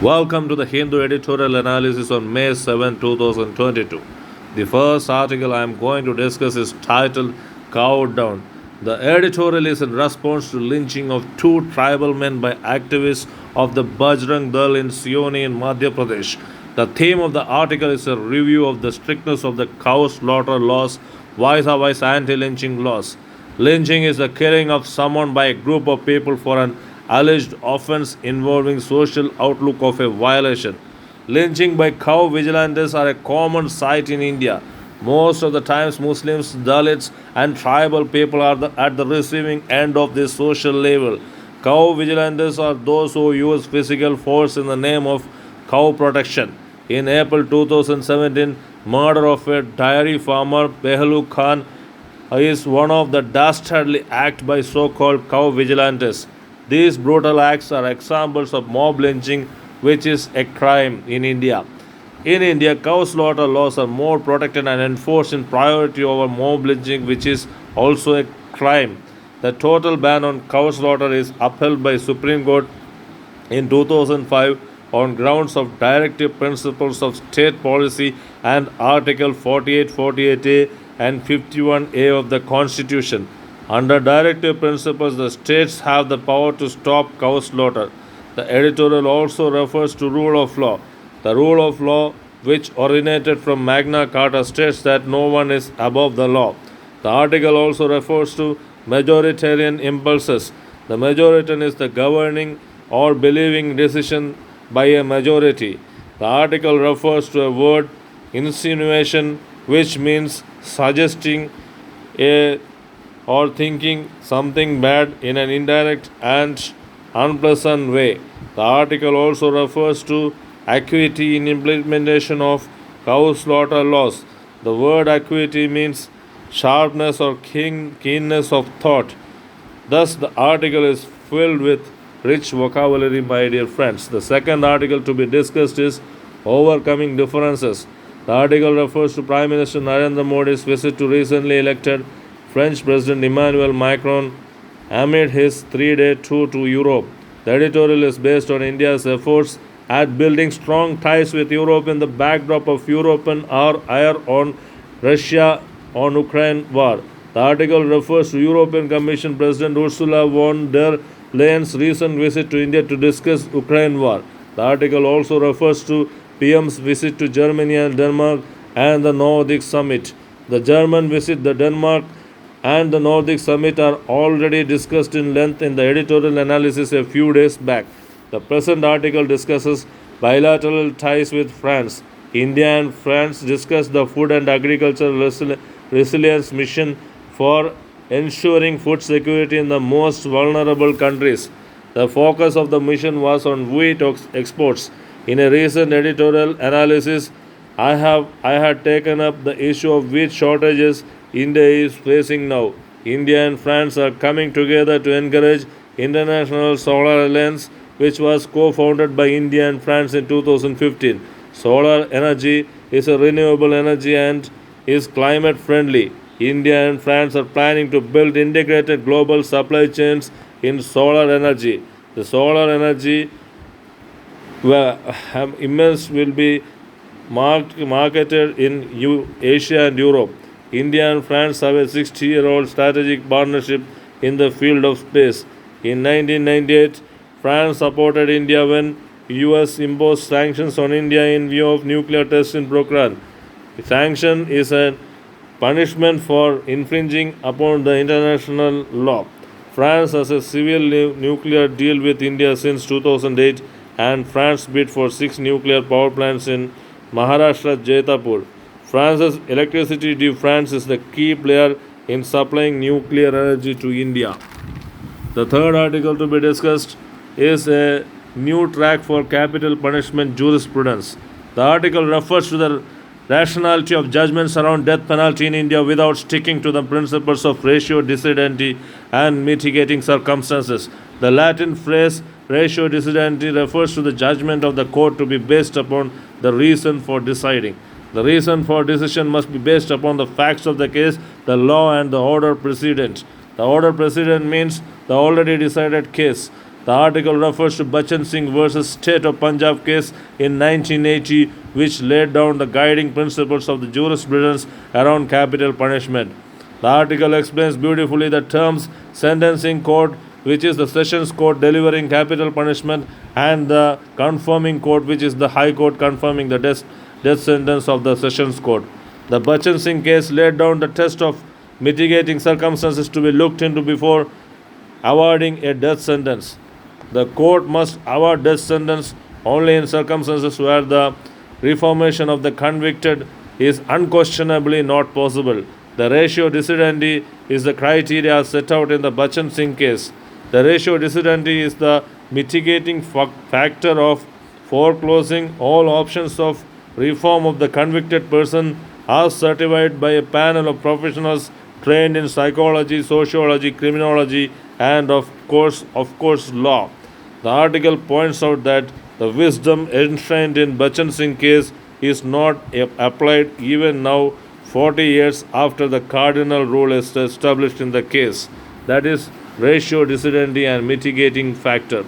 Welcome to the Hindu editorial analysis on May 7, 2022. The first article I am going to discuss is titled Countdown. The editorial is in response to lynching of two tribal men by activists of the Bajrang Dal in Sioni in Madhya Pradesh. The theme of the article is a review of the strictness of the cow slaughter laws vis-a-vis anti-lynching laws. Lynching is the killing of someone by a group of people for an alleged offense involving social outlook of a violation. Lynching by cow vigilantes are a common sight in India. Most of the times, Muslims, Dalits, and tribal people are at the receiving end of this social label. Cow vigilantes are those who use physical force in the name of cow protection. In April 2017, murder of a dairy farmer Behlu Khan is one of the dastardly acts by so-called cow vigilantes. These brutal acts are examples of mob lynching, which is a crime in India. In India, cow slaughter laws are more protected and enforced in priority over mob lynching, which is also a crime. The total ban on cow slaughter is upheld by Supreme Court in 2005 on grounds of directive principles of state policy and Article 48, 48A and 51A of the Constitution. Under directive principles, the states have the power to stop cow slaughter. The editorial also refers to rule of law. The rule of law, which originated from Magna Carta, states that no one is above the law. The article also refers to majoritarian impulses. The majoritan is the governing or believing decision by a majority. The article refers to a word insinuation, which means suggesting a or thinking something bad in an indirect and unpleasant way. The article also refers to acuity in implementation of cow slaughter laws. The word acuity means sharpness or keenness of thought. Thus, the article is filled with rich vocabulary, my dear friends. The second article to be discussed is overcoming differences. The article refers to Prime Minister Narendra Modi's visit to recently elected French President Emmanuel Macron amid his 3-day tour to Europe. The editorial is based on India's efforts at building strong ties with Europe in the backdrop of European ire on Russia on Ukraine war. The article refers to European Commission President Ursula von der Leyen's recent visit to India to discuss Ukraine war. The article also refers to PM's visit to Germany and Denmark and the Nordic Summit. The German visit, the Denmark and the Nordic Summit are already discussed in length in the editorial analysis a few days back. The present article discusses bilateral ties with France. India and France discussed the food and agriculture resilience mission for ensuring food security in the most vulnerable countries. The focus of the mission was on wheat exports. In a recent editorial analysis, I had taken up the issue of wheat shortages India is facing now. India and France are coming together to encourage International Solar Alliance, which was co-founded by India and France in 2015. Solar energy is a renewable energy and is climate friendly. India and France are planning to build integrated global supply chains in solar energy. The solar energy immense will be marketed in Asia and Europe. India and France have a 60-year-old strategic partnership in the field of space. In 1998, France supported India when US imposed sanctions on India in view of nuclear tests in Pokhran. The sanction is a punishment for infringing upon the international law. France has a civil nuclear deal with India since 2008, and France bid for 6 nuclear power plants in Maharashtra Jaitapur. France's electricity de France is the key player in supplying nuclear energy to India. The third article to be discussed is a new track for capital punishment jurisprudence. The article refers to the rationality of judgments around death penalty in India without sticking to the principles of ratio decidendi and mitigating circumstances. The Latin phrase ratio decidendi refers to the judgment of the court to be based upon the reason for deciding. The reason for decision must be based upon the facts of the case, the law, and the order precedent. The order precedent means the already decided case. The article refers to Bachan Singh versus State of Punjab case in 1980, which laid down the guiding principles of the jurisprudence around capital punishment. The article explains beautifully the terms sentencing court, which is the sessions court delivering capital punishment, and the confirming court, which is the high court confirming the death sentence of the sessions court. The Bachan Singh case laid down the test of mitigating circumstances to be looked into before awarding a death sentence. The court must award death sentence only in circumstances where the reformation of the convicted is unquestionably not possible. The ratio decidendi is the criteria set out in the Bachan Singh case. The ratio decidendi is the mitigating factor of foreclosing all options of reform of the convicted person as certified by a panel of professionals trained in psychology, sociology, criminology, and of course law. The article points out that the wisdom enshrined in Bachan Singh case is not applied even now 40 years after the cardinal rule is established in the case, that is ratio decidendi and mitigating factor.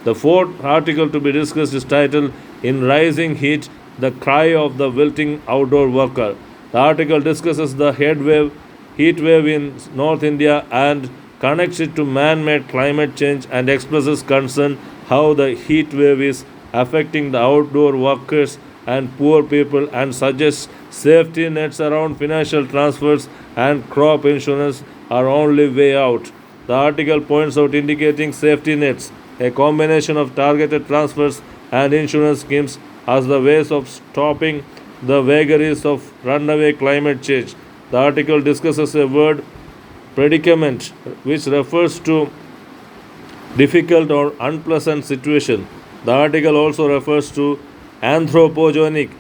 The fourth article to be discussed is titled In Rising Heat, the Cry of the Wilting Outdoor Worker. The article discusses the heat wave in North India and connects it to man-made climate change and expresses concern how the heat wave is affecting the outdoor workers and poor people, and suggests safety nets around financial transfers and crop insurance are only way out. The article points out indicating safety nets, a combination of targeted transfers and insurance schemes, as the ways of stopping the vagaries of runaway climate change. The article discusses a word predicament, which refers to difficult or unpleasant situation. The article also refers to anthropogenic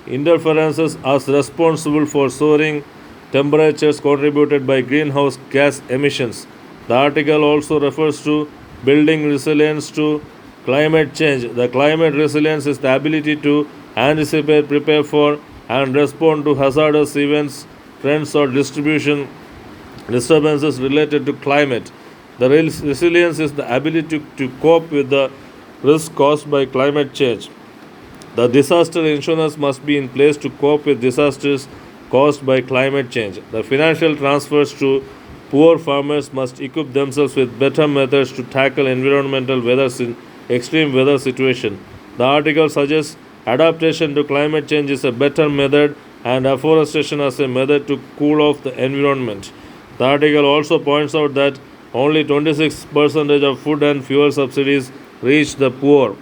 interferences as responsible for soaring temperatures contributed by greenhouse gas emissions. The article also refers to building resilience to climate change. The climate resilience is the ability to anticipate, prepare for, and respond to hazardous events, trends, or disturbances related to climate. The resilience is the ability to cope with the risk caused by climate change. The disaster insurance must be in place to cope with disasters caused by climate change. The financial transfers to poor farmers must equip themselves with better methods to tackle environmental extreme weather situation. The article suggests adaptation to climate change is a better method and afforestation as a method to cool off the environment. The article also points out that only 26% of food and fuel subsidies reach the poor.